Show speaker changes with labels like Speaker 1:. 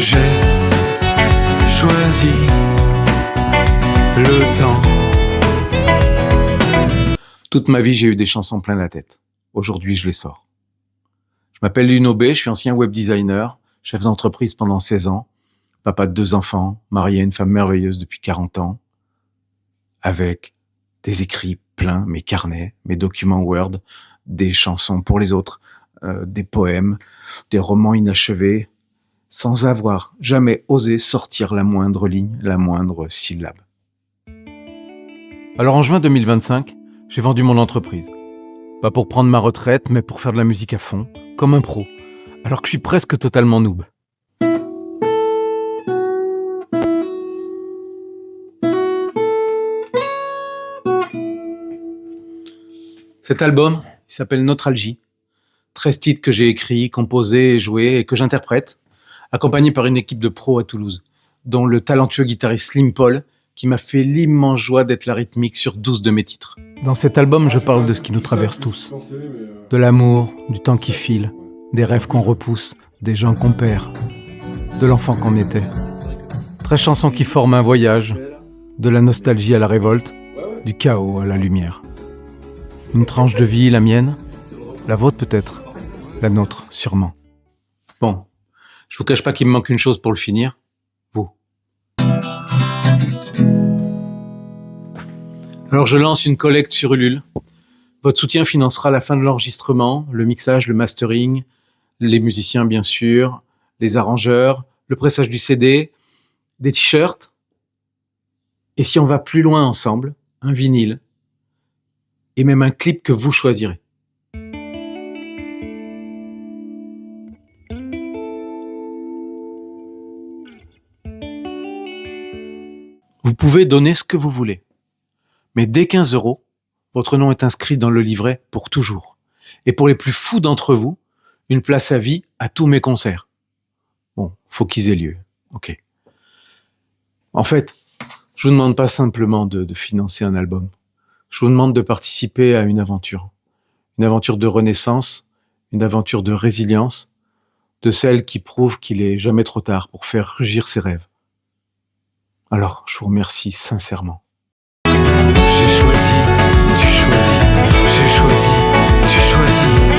Speaker 1: J'ai choisi le temps. Toute ma vie, j'ai eu des chansons plein la tête. Aujourd'hui, je les sors. Je m'appelle Luno Aubé, je suis ancien web designer, chef d'entreprise pendant 16 ans, papa de 2 enfants, marié à une femme merveilleuse depuis 40 ans, avec des écrits pleins, mes carnets, mes documents Word, des chansons pour les autres, des poèmes, des romans inachevés, sans avoir jamais osé sortir la moindre ligne, la moindre syllabe. Alors en juin 2025, j'ai vendu mon entreprise. Pas pour prendre ma retraite, mais pour faire de la musique à fond, comme un pro, alors que je suis presque totalement noob. Cet album, il s'appelle Notralgie. 13 titres que j'ai écrits, composés et joués et que j'interprète, accompagné par une équipe de pros à Toulouse, dont le talentueux guitariste Slim Paul, qui m'a fait l'immense joie d'être la rythmique sur 12 de mes titres. Dans cet album, je parle de ce qui nous traverse tous. De l'amour, du temps qui file, des rêves qu'on repousse, des gens qu'on perd, de l'enfant qu'on était. 13 chansons qui forment un voyage, de la nostalgie à la révolte, du chaos à la lumière. Une tranche de vie, la mienne, la vôtre peut-être, la nôtre sûrement. Bon, je vous cache pas qu'il me manque une chose pour le finir, vous. Alors je lance une collecte sur Ulule. Votre soutien financera la fin de l'enregistrement, le mixage, le mastering, les musiciens bien sûr, les arrangeurs, le pressage du CD, des t-shirts. Et si on va plus loin ensemble, un vinyle et même un clip que vous choisirez. Vous pouvez donner ce que vous voulez. Mais dès 15 €, votre nom est inscrit dans le livret pour toujours. Et pour les plus fous d'entre vous, une place à vie à tous mes concerts. Bon, faut qu'ils aient lieu. Ok. En fait, je vous demande pas simplement de financer un album. Je vous demande de participer à une aventure. Une aventure de renaissance, une aventure de résilience, de celle qui prouve qu'il est jamais trop tard pour faire rugir ses rêves. Alors, je vous remercie sincèrement. J'ai choisi, tu choisis, j'ai choisi, tu choisis.